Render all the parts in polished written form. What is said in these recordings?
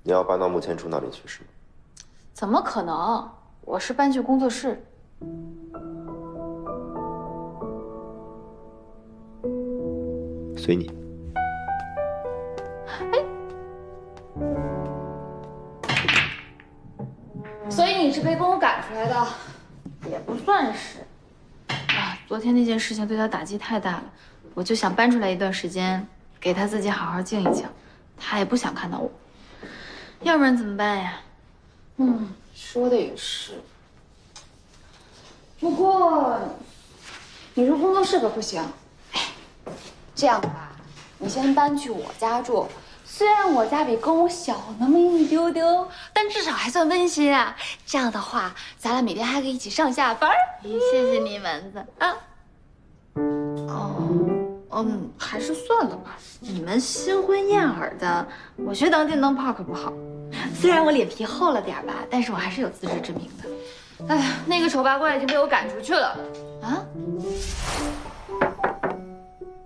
你要搬到木前处那里去是吗？怎么可能？我是搬去工作室。随你。所以你是被公公赶出来的？也不算是。啊，昨天那件事情对他打击太大了，我就想搬出来一段时间，给他自己好好静一静。他也不想看到我，要不然怎么办呀？说的也是。不过，你说工作室可不行。哎，这样吧，你先搬去我家住。虽然我家比公公小那么一丢丢，但至少还算温馨啊。这样的话，咱俩每天还可以一起上下班。谢谢你，丸子啊。还是算了吧。你们新婚燕尔的，我学当电灯泡可不好。虽然我脸皮厚了点吧，但是我还是有自知之明的。哎呀，那个丑八怪已经被我赶出去了。啊？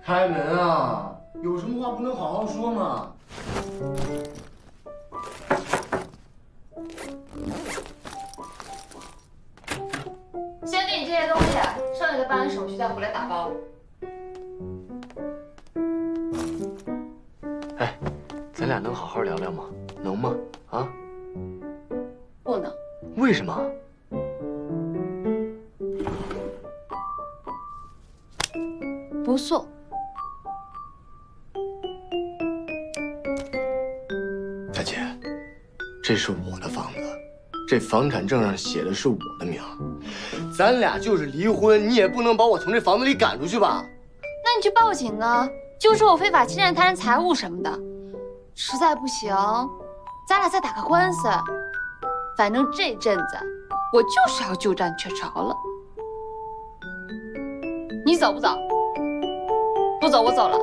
开门啊！有什么话不能好好说吗？先给你这些东西，剩下的办完手续再回来打包。哎，咱俩能好好聊聊吗？能吗？啊？不能。为什么？不送。大姐，这是我的房子，这房产证上写的是我的名。咱俩就是离婚，你也不能把我从这房子里赶出去吧？那你去报警啊，就说我非法侵占他人财物什么的。实在不行，咱俩再打个官司。反正这阵子我就是要鸠占鹊巢了。你走不走？不走，我走了。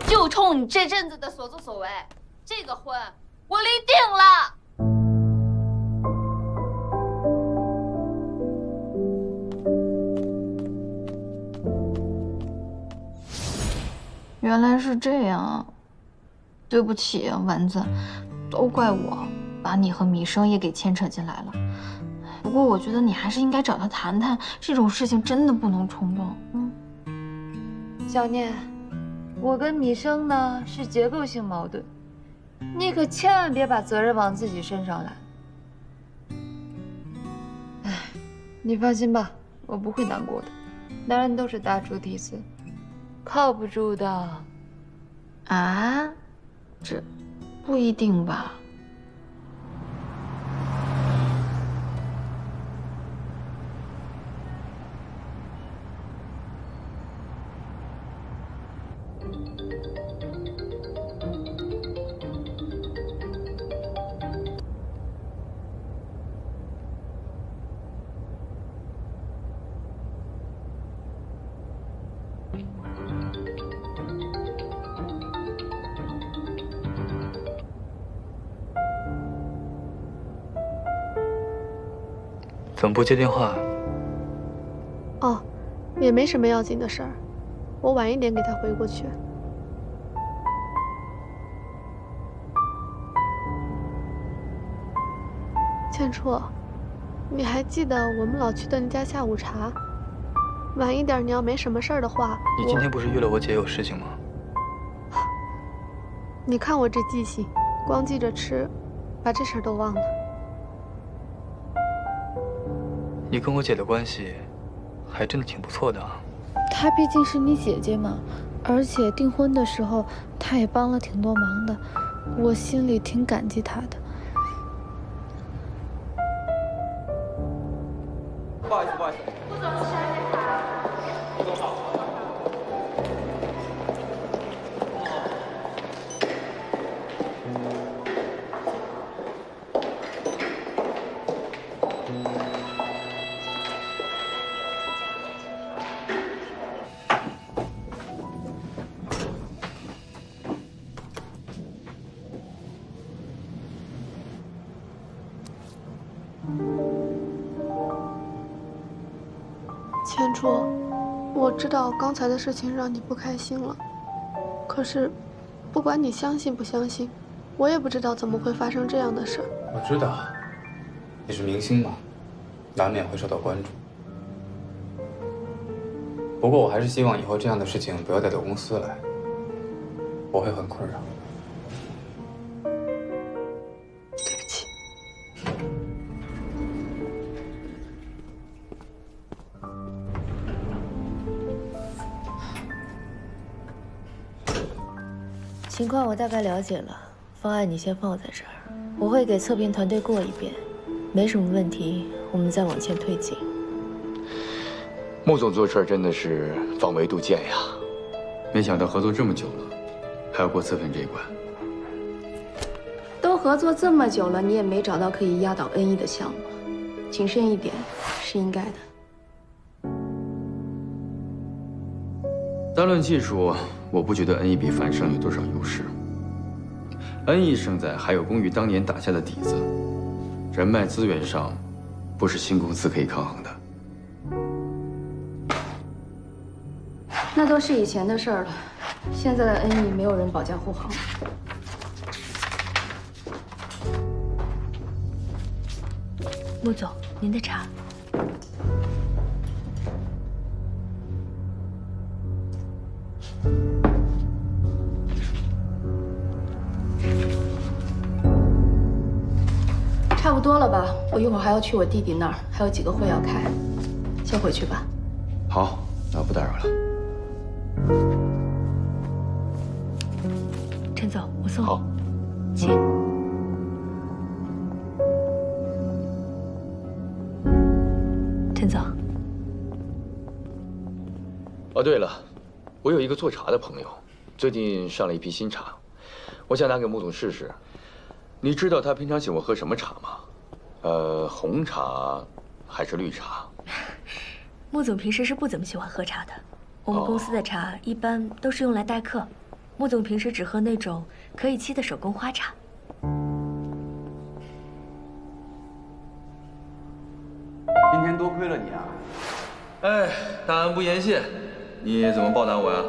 就冲你这阵子的所作所为，这个婚我离定了。原来是这样啊，对不起啊，丸子，都怪我把你和米生也给牵扯进来了。不过我觉得你还是应该找他谈谈，这种事情真的不能冲动。小念，我跟米生呢是结构性矛盾，你可千万别把责任往自己身上揽。哎，你放心吧，我不会难过的。男人都是大猪蹄子，靠不住的。啊？这不一定吧。怎么不接电话？哦，也没什么要紧的事儿，我晚一点给他回过去。倩初，你还记得我们老去的那家下午茶？晚一点你要没什么事儿的话，你今天不是约了我姐有事情吗？你看我这记性，光记着吃，把这事儿都忘了。你跟我姐的关系还真的挺不错的啊。她毕竟是你姐姐嘛，而且订婚的时候她也帮了挺多忙的，我心里挺感激她的。不好意思，不好意思。顾总，是安排卡。顾总好。千初，我知道刚才的事情让你不开心了，可是，不管你相信不相信，我也不知道怎么会发生这样的事儿。我知道，你是明星嘛，难免会受到关注。不过我还是希望以后这样的事情不要带到公司来，我会很困扰。对不起。情况我大概了解了，方案你先放在这儿，我会给测评团队过一遍，没什么问题，我们再往前推进。穆总做事真的是防微杜渐呀，没想到合作这么久了，还要过测评这一关。都合作这么久了，你也没找到可以压倒NE的项目，谨慎一点是应该的。单论技术，我不觉得NE比樊胜有多少优势。NE胜在还有功于当年打下的底子，人脉资源上，不是新公司可以抗衡的。那都是以前的事儿了，现在的NE没有人保驾护航。穆总，您的茶。差不多了吧？我一会儿还要去我弟弟那儿，还有几个会要开，先回去吧。好，那不打扰了。陈总，我送你。好，请。陈总。哦，对了，我有一个做茶的朋友，最近上了一批新茶，我想拿给穆总试试。你知道他平常喜欢喝什么茶吗？红茶还是绿茶？穆总平时是不怎么喜欢喝茶的，我们公司的茶一般都是用来待客。穆总平时只喝那种可以沏的手工花茶。今天多亏了你啊！哎，大恩不言谢，你怎么报答我呀？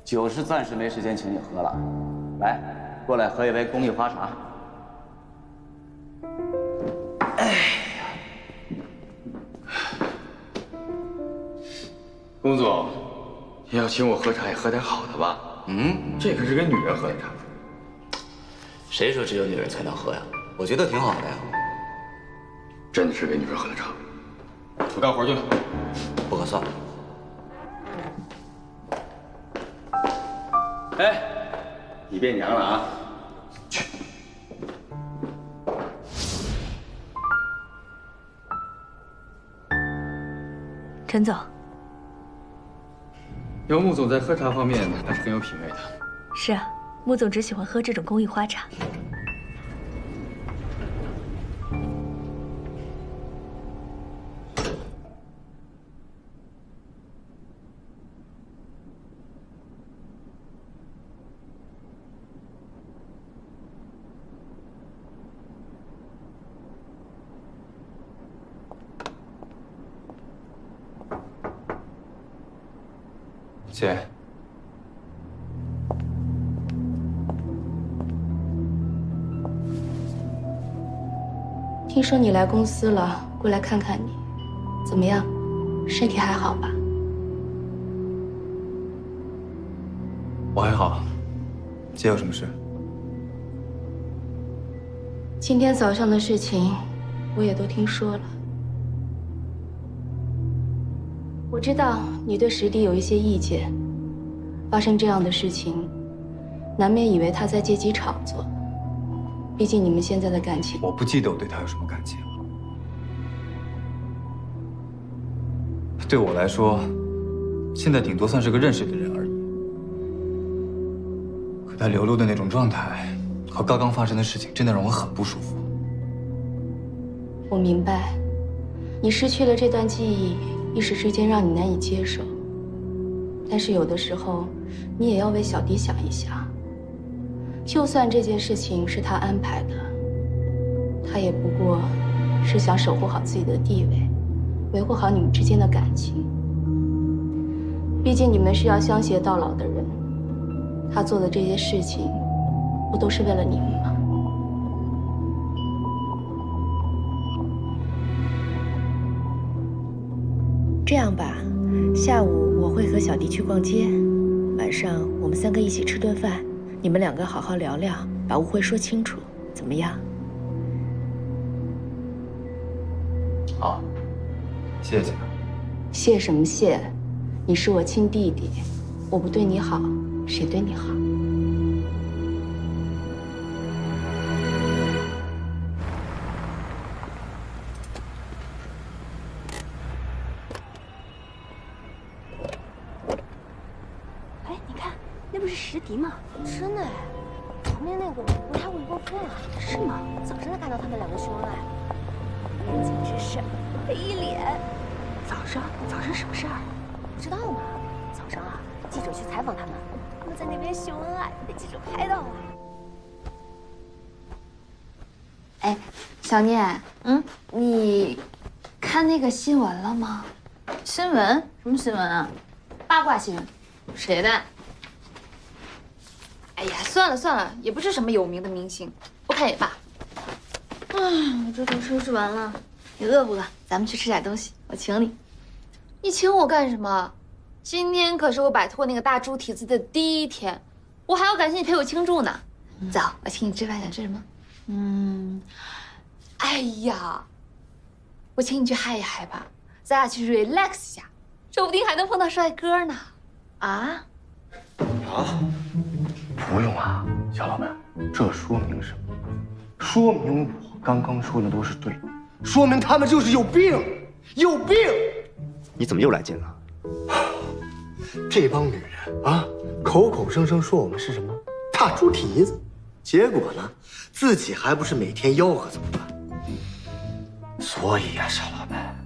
酒是暂时没时间请你喝了，来，过来喝一杯公益花茶。龚总，要请我喝茶也喝点好的吧？这可是给女人喝的茶。谁说只有女人才能喝呀？我觉得挺好的呀。真的是给女人喝的茶。我干活去了。不可算。哎，你变娘了啊！去。陈总。有穆总在喝茶方面还是很有品味的。是啊，穆总只喜欢喝这种公益花茶。姐，听说你来公司了，过来看看你，怎么样？身体还好吧？我还好。姐有什么事？今天早上的事情，我也都听说了。我知道你对石弟有一些意见，发生这样的事情，难免以为他在借机炒作。毕竟你们现在的感情，我不记得我对他有什么感情了。对我来说，现在顶多算是个认识的人而已。可他流露的那种状态，和刚刚发生的事情，真的让我很不舒服。我明白，你失去了这段记忆，一时之间让你难以接受。但是有的时候，你也要为小弟想一想。就算这件事情是他安排的，他也不过是想守护好自己的地位。维护好你们之间的感情。毕竟你们是要相携到老的人，他做的这些事情，不都是为了你们吗？这样吧，下午我会和小迪去逛街，晚上我们3个一起吃顿饭，你们2个好好聊聊，把误会说清楚，怎么样？好，谢谢。谢什么谢？你是我亲弟弟，我不对你好，谁对你好？哎，你看，那不是石迪吗？真的哎，旁边那个不太会过分了，是吗？早上才看到他们2个秀恩爱，那简直是黑脸。早上什么事儿？不知道吗？早上啊，记者去采访他们，他们在那边秀恩爱，被记者拍到了。哎，小念，你看那个新闻了吗？新闻？什么新闻啊？八卦新闻。谁的？哎呀，算了，也不是什么有名的明星，不看也罢。我这都收拾完了，你饿不饿？咱们去吃点东西，我请你。你请我干什么？今天可是我摆脱那个大猪蹄子的第1天，我还要感谢你陪我庆祝呢。走，我请你吃饭，想吃什么？哎呀，我请你去嗨一嗨吧，咱俩去 relax 一下，说不定还能碰到帅哥呢。啊？不用啊，小老板，这说明什么？说明我刚刚说的都是对的，说明他们就是有病，有病！你怎么又来劲了？这帮女人啊，口口声声说我们是什么大猪蹄子，结果呢，自己还不是每天吆喝怎么办？所以呀，小老板，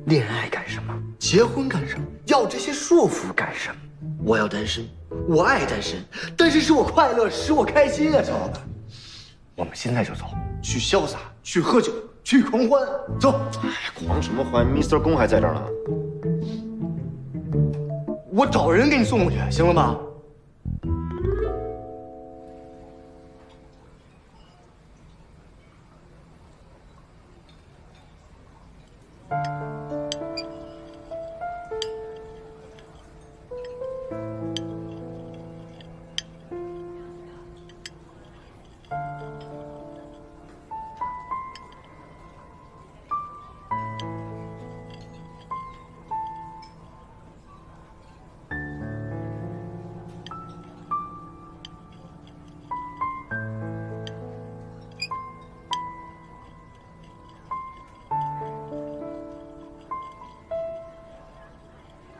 恋爱干什么？结婚干什么？要这些束缚干什么？我要单身，我爱单身，单身使我快乐，使我开心啊，小老板。我们现在就走，去潇洒，去喝酒，去狂欢，走。哎，狂什么欢？Mr. 公还在这儿呢。我找人给你送过去，行了吧？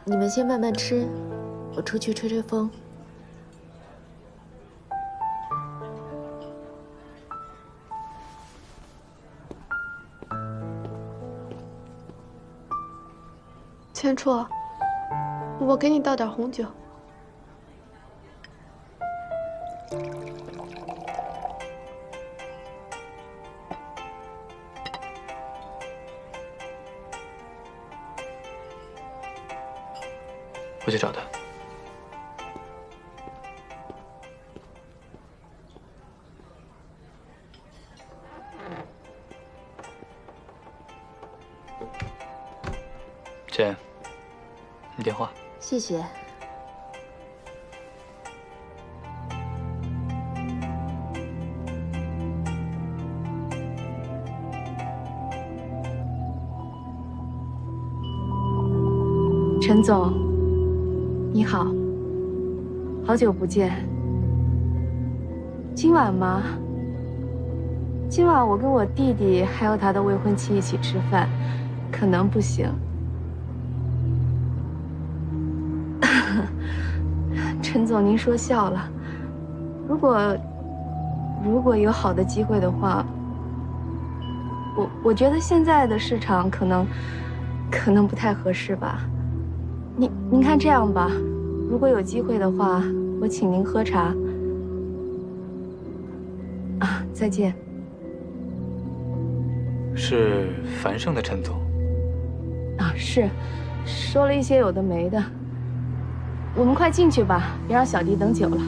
你们先慢慢吃，我出去吹吹风。千初，我给你倒点红酒。我去找他。姐，你电话。谢谢。陈总，你好，好久不见。今晚吗？今晚我跟我弟弟还有他的未婚妻一起吃饭，可能不行。陈总，您说笑了。如果有好的机会的话，我觉得现在的市场可能不太合适吧。您看这样吧，如果有机会的话，我请您喝茶。啊，再见。是繁盛的陈总。啊，是，说了一些有的没的。我们快进去吧，别让小迪等久了。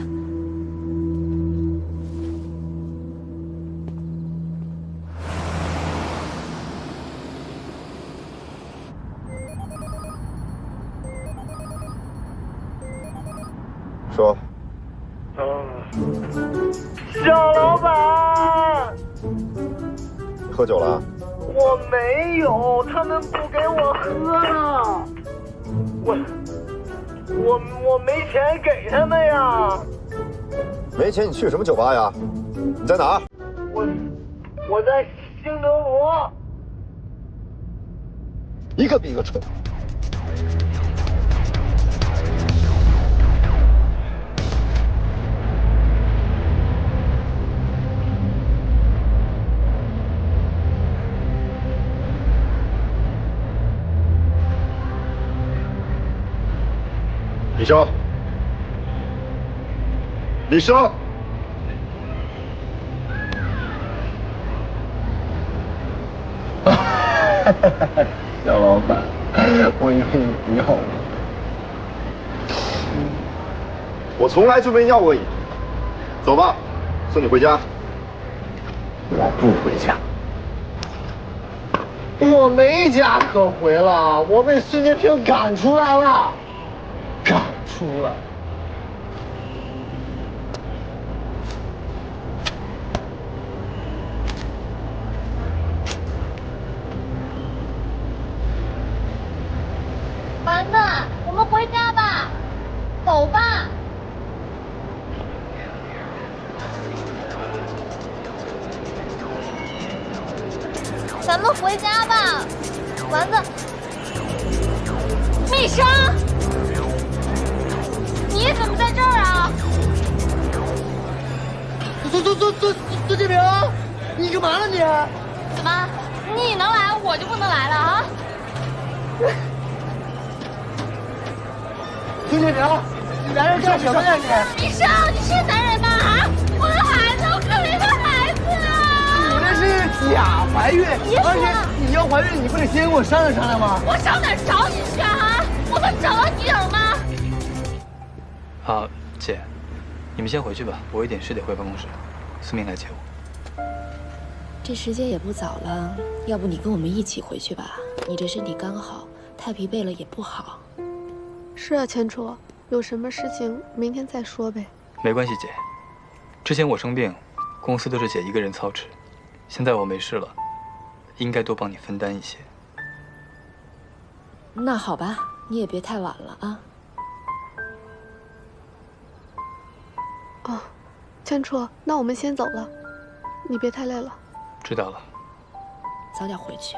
说。小老板，喝酒了？我没有，他们不给我喝了。我没钱给他们呀。没钱你去什么酒吧呀？你在哪儿？我在兴德福。一个比一个蠢。李生，李生，小老板，我以为你不要我。我从来就没要过你。走吧，送你回家。我不回家。我没家可回了，我被孙建平赶出来了。赶出来。丸子，我们回家吧，走吧。咱们回家吧，丸子。密生。你怎么在这儿啊？孙建平，你干嘛呢你？怎么，你能来我就不能来了啊？孙建平，你来这干什么呀你？医生，你是男人吗？啊，我的孩子，我可怜的孩子啊！你这是假怀孕，而且你要怀孕，你不得先跟我商量商量吗？我上哪儿找你去啊？我能找到景吗？啊，姐，你们先回去吧，我有点事得回办公室，苏明来接我。这时间也不早了，要不你跟我们一起回去吧？你这身体刚好，太疲惫了也不好。是啊，千楚，有什么事情明天再说呗。没关系，姐。之前我生病，公司都是姐一个人操持，现在我没事了，应该多帮你分担一些。那好吧，你也别太晚了啊。哦，千楚，那我们先走了，你别太累了。知道了。早点回去。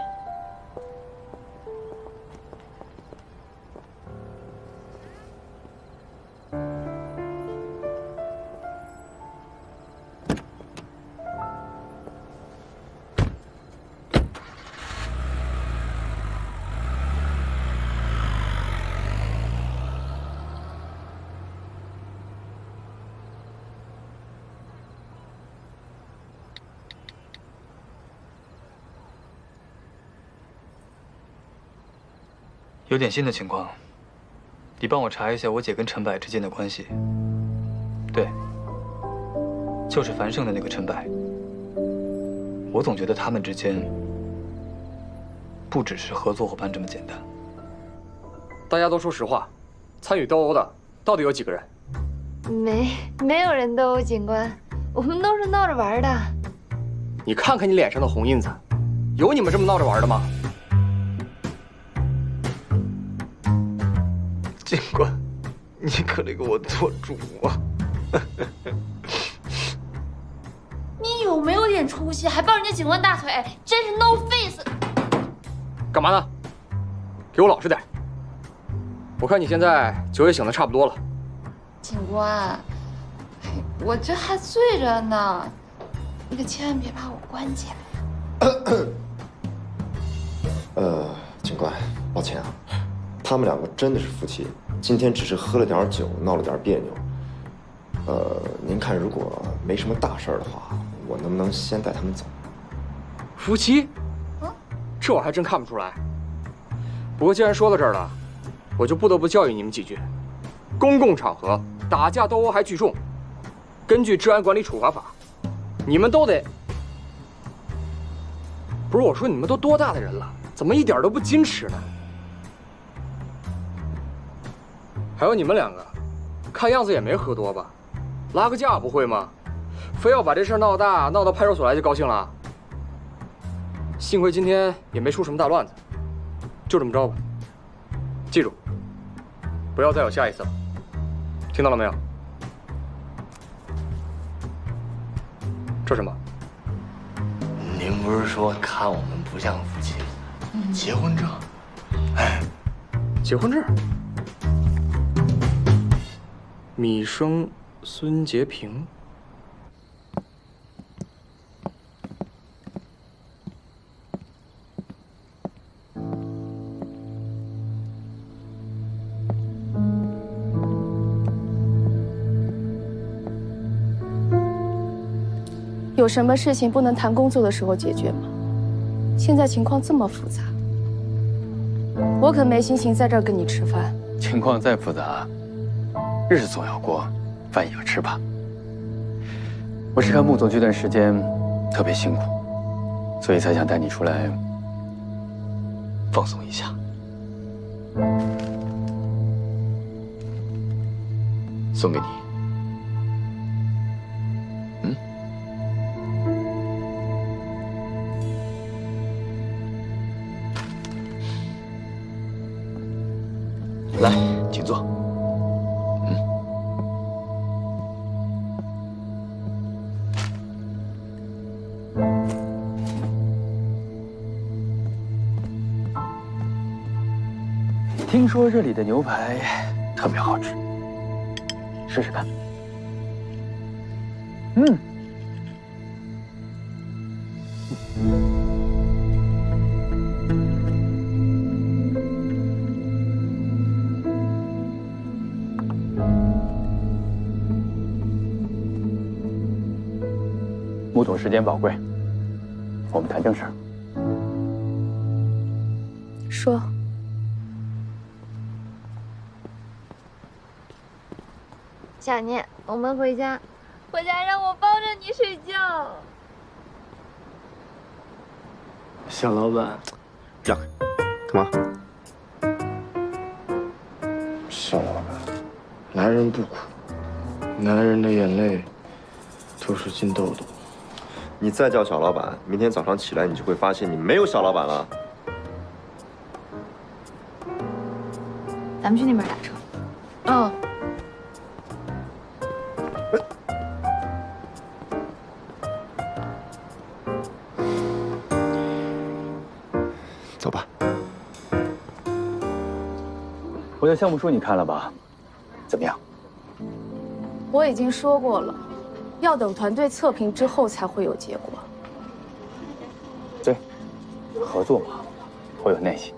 有点新的情况，你帮我查一下我姐跟陈柏之间的关系。对，就是樊胜的那个陈柏。我总觉得他们之间不只是合作伙伴这么简单。大家都说实话，参与斗殴的到底有几个人？没有人斗殴，警官，我们都是闹着玩的。你看看你脸上的红印子，有你们这么闹着玩的吗？警官，你可得给我做主啊！你有没有点出息？还抱人家警官大腿，真是 no face！ 干嘛呢？给我老实点。我看你现在酒也醒得差不多了。警官，我这还醉着呢，你可千万别把我关起来。警官，抱歉啊，他们两个真的是夫妻，今天只是喝了点酒，闹了点别扭。您看，如果没什么大事的话，我能不能先带他们走？夫妻？这我还真看不出来。不过既然说到这儿了，我就不得不教育你们几句：公共场合打架斗殴还聚众，根据治安管理处罚法，你们都得……不是我说，你们都多大的人了，怎么一点都不矜持呢？还有你们两个，看样子也没喝多吧？拉个架不会吗？非要把这事儿闹大，闹到派出所来就高兴了？幸亏今天也没出什么大乱子，就这么着吧。记住，不要再有下一次了，听到了没有？这什么？您不是说看我们不像夫妻？结婚证？哎，结婚证？米生、孙洁平。有什么事情不能谈工作的时候解决吗？现在情况这么复杂，我可没心情在这儿跟你吃饭。情况再复杂，日子总要过，饭也要吃吧。我是看穆总这段时间特别辛苦，所以才想带你出来放松一下。送给你。来，请坐。听说这里的牛排特别好吃，试试看。穆总时间宝贵，我们谈正事儿。说。小念，我们回家，回家让我抱着你睡觉。小老板，让开，干嘛？小老板，男人不苦，男人的眼泪都是金豆豆。你再叫小老板，明天早上起来你就会发现你没有小老板了。咱们去那边打车。嗯。走吧。我的项目书你看了吧？怎么样？我已经说过了，要等团队测评之后才会有结果。对，合作嘛，我有耐心。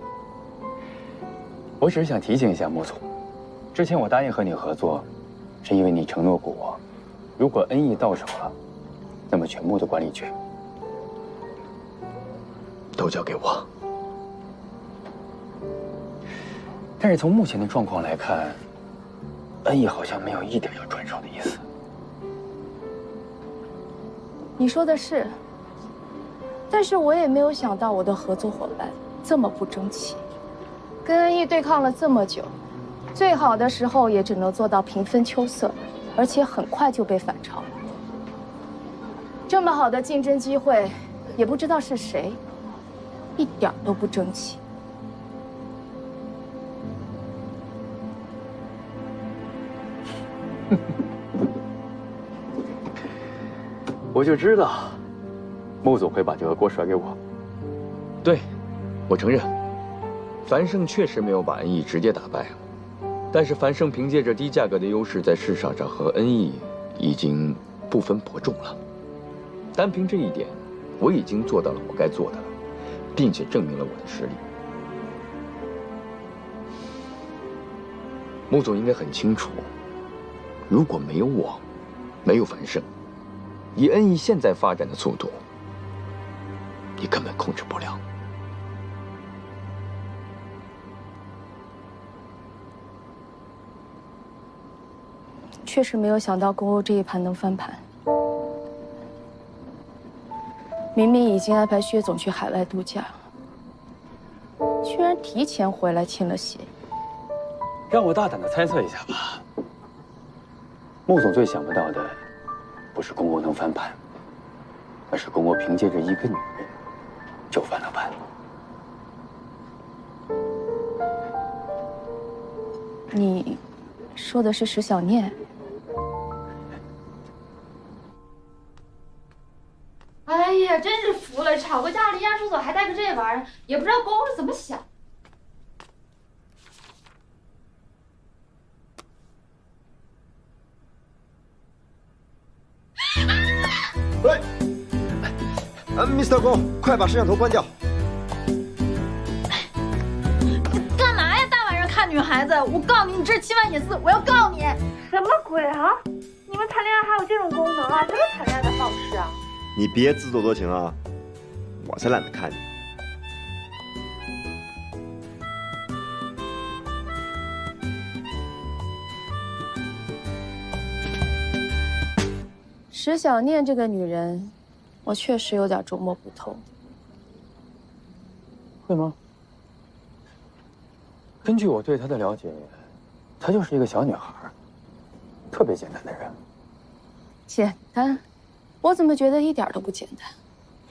我只是想提醒一下穆总，之前我答应和你合作，是因为你承诺过我，如果恩义到手了，那么全部的管理权都交给我。但是从目前的状况来看，恩义好像没有一点要转手的意思。你说的是，但是我也没有想到我的合作伙伴这么不争气，跟恩义对抗了这么久，最好的时候也只能做到平分秋色，而且很快就被反超。这么好的竞争机会，也不知道是谁，一点都不争气。我就知道，穆总会把这个锅甩给我。对，我承认，樊胜确实没有把恩义直接打败，但是樊胜凭借着低价格的优势，在市场上和恩义已经不分伯仲了。单凭这一点，我已经做到了我该做的了，并且证明了我的实力。穆总应该很清楚，如果没有我，没有樊胜，以恩义现在发展的速度，你根本控制不了。确实没有想到公欧这一盘能翻盘。明明已经安排薛总去海外度假，居然提前回来签了协议。让我大胆的猜测一下吧，穆总最想不到的，不是公欧能翻盘，而是公欧凭借着一个女人就翻了盘。你说的是石小念？哎呀，真是服了！吵个架离家出走还带着这玩意儿，也不知道公公是怎么想。喂，Mr. 公，快把摄像头关掉！你干嘛呀？大晚上看女孩子，我告诉你，你这是侵犯隐私，我要告你！什么鬼啊！你们谈恋爱还有这种功能啊？这是谈恋爱的方式啊！你别自作多情啊，我才懒得看你。石小念这个女人，我确实有点琢磨不透。会吗？根据我对她的了解，她就是一个小女孩，特别简单的人。简单？我怎么觉得一点都不简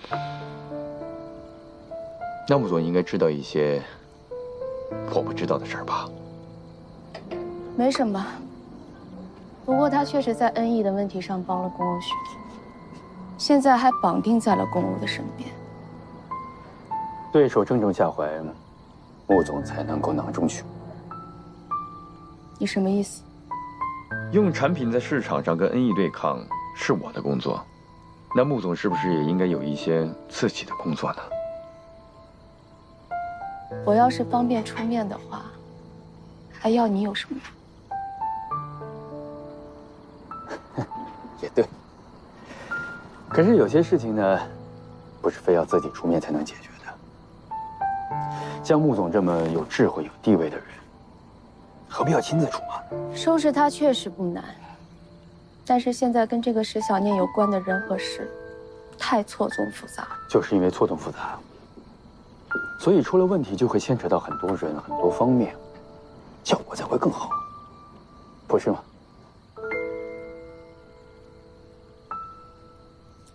单？那穆总应该知道一些我不知道的事儿吧？没什么。不过他确实在恩义的问题上帮了公欧许多，现在还绑定在了公欧的身边。对手正中下怀，穆总才能够囊中取。你什么意思？用产品在市场上跟恩义对抗是我的工作，那穆总是不是也应该有一些自己的工作呢？我要是方便出面的话，还要你有什么？也对。可是有些事情呢，不是非要自己出面才能解决的。像穆总这么有智慧、有地位的人，何必要亲自出马？收拾他确实不难，但是现在跟这个石小念有关的人和事，太错综复杂了。就是因为错综复杂，所以出了问题就会牵扯到很多人、很多方面，效果才会更好，不是吗？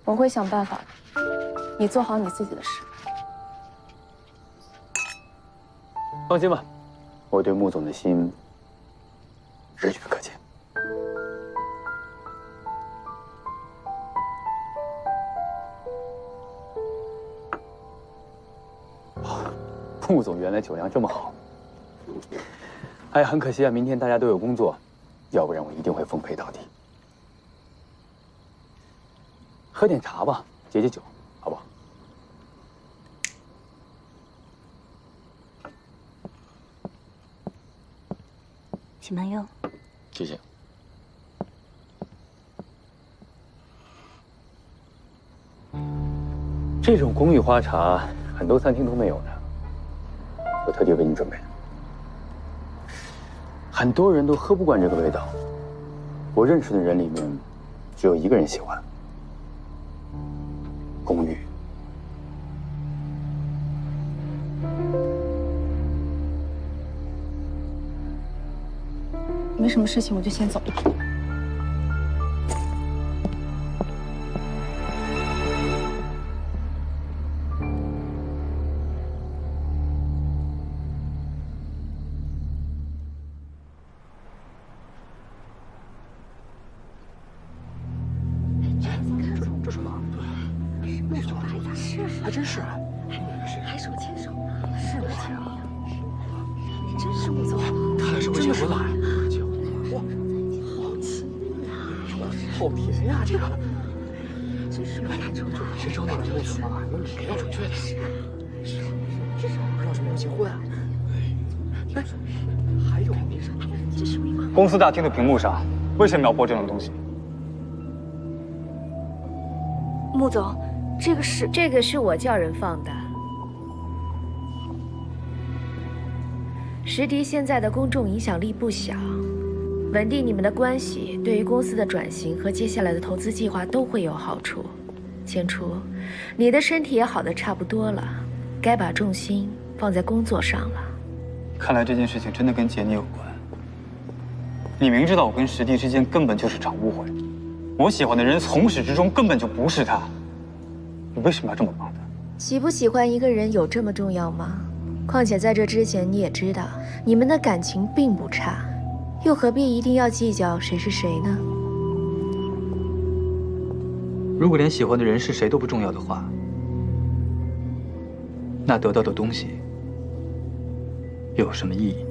我会想办法的，你做好你自己的事。放心吧，我对穆总的心日月可见。穆总原来酒量这么好。哎呀，很可惜啊，明天大家都有工作，要不然我一定会奉陪到底。喝点茶吧，解解酒，好不好？请慢用。谢谢。这种公寓花茶，很多餐厅都没有的，我特地为你准备的。很多人都喝不惯这个味道，我认识的人里面，只有一个人喜欢。公寓。没什么事情，我就先走了。这什么？对，是，还真是。还手牵手呢，是不是亲密啊？真是穆总，看来是会结婚了。哇，好甜呀，这个。真是没打住。谁知道那个穆总啊，有礼貌准确的。不知道什么时候结婚啊？哎，还有，这是没关。公司大厅的屏幕上为什么要播这种东西？穆总，这个是我叫人放的。石迪现在的公众影响力不小，稳定你们的关系，对于公司的转型和接下来的投资计划都会有好处。千初，你的身体也好得差不多了，该把重心放在工作上了。看来这件事情真的跟杰尼有关。你明知道我跟石弟之间根本就是场误会，我喜欢的人从始至终根本就不是他，你为什么要这么帮他？喜不喜欢一个人有这么重要吗？况且在这之前你也知道，你们的感情并不差，又何必一定要计较谁是谁呢？如果连喜欢的人是谁都不重要的话，那得到的东西又有什么意义？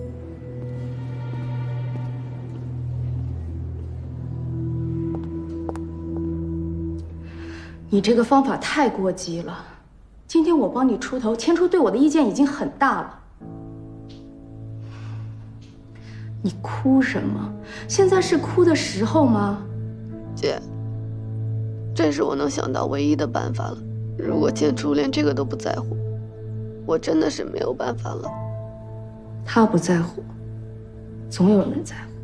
你这个方法太过激了。今天我帮你出头，千初对我的意见已经很大了。你哭什么？现在是哭的时候吗？姐，这是我能想到唯一的办法了。如果千初连这个都不在乎，我真的是没有办法了。他不在乎，总有人在乎。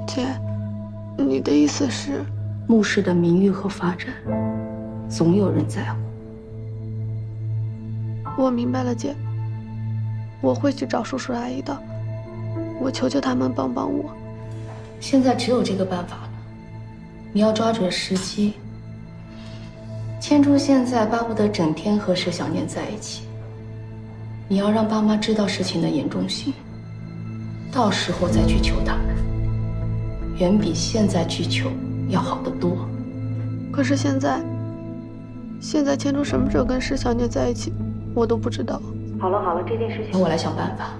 姐，你的意思是？穆氏的名誉和发展，总有人在乎。我明白了，姐。我会去找叔叔阿姨的，我求求他们帮帮我。现在只有这个办法了，你要抓准时机。千初现在巴不得整天和石小念在一起，你要让爸妈知道事情的严重性，到时候再去求他们，远比现在去求要好得多。可是现在千初什么时候跟石小念在一起，我都不知道。好了好了，这件事情我来想办法。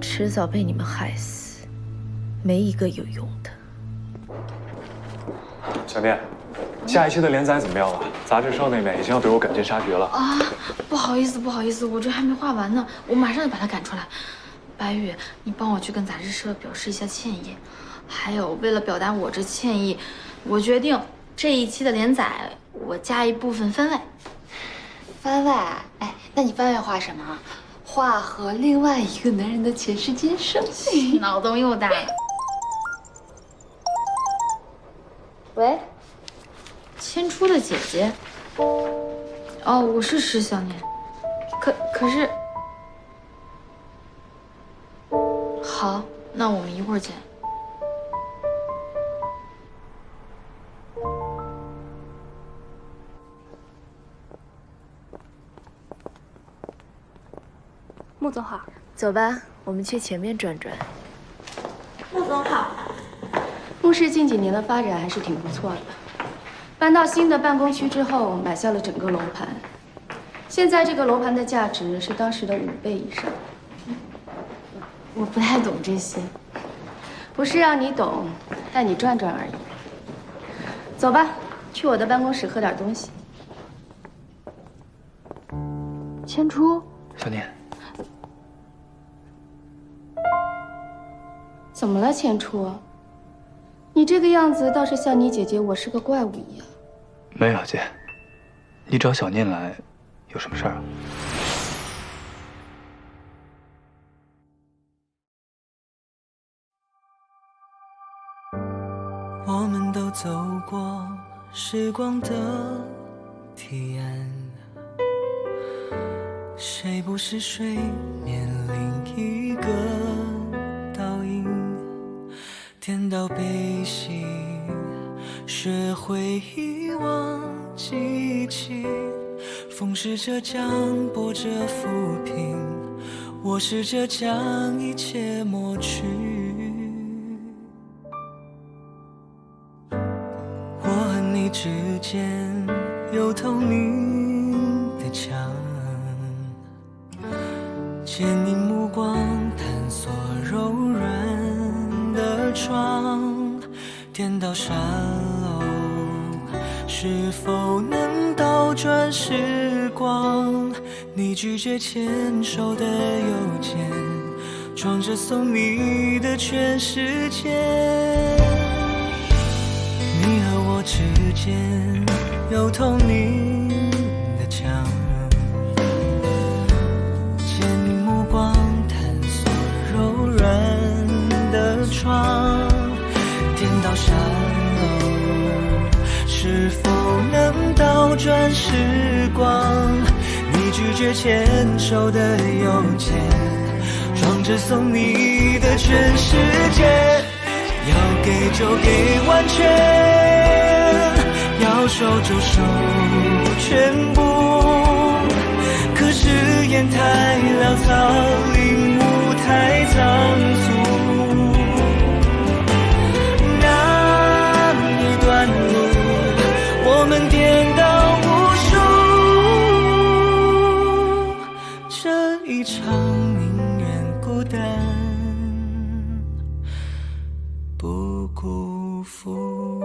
迟早被你们害死，没一个有用的。小念，下一期的连载怎么样了？杂志社那边已经要对我赶尽杀绝了啊！不好意思，我这还没画完呢，我马上就把它赶出来。白宇，你帮我去跟杂志社表示一下歉意。还有，为了表达我这歉意，我决定这一期的连载我加一部分番外。番外？哎，那你番外画什么？画和另外一个男人的前世今生。脑洞又大了。喂，千初的姐姐。哦，我是石小念。可是。好，那我们一会儿见。穆总好，走吧，我们去前面转转。穆总好。穆氏近几年的发展还是挺不错的，搬到新的办公区之后，买下了整个楼盘。现在这个楼盘的价值是当时的5倍以上。我不太懂这些，不是让你懂，带你转转而已。走吧，去我的办公室喝点东西。千初，小念，怎么了，千初？你这个样子倒是像你姐姐我是个怪物一样。没有，姐，你找小念来，有什么事儿啊？我们都走过时光的堤岸，谁不是水面另一个倒影？颠倒悲喜，学会遗忘记起，风试着将波折抚平，我试着将一切抹去。我和你之间有透明的墙，借你目光探索柔软的窗，颠倒沙漏，是否能倒转时光？你拒绝牵手的邮件，装着送你的全世界。你和我之间有透明的墙，光，你拒绝牵手的邮件，装着送你的全世界，要给就给完全，要收就收全部，可是烟太潦草，领悟太仓促，那一段路我们颠倒无数，这一场宁愿孤单不辜负。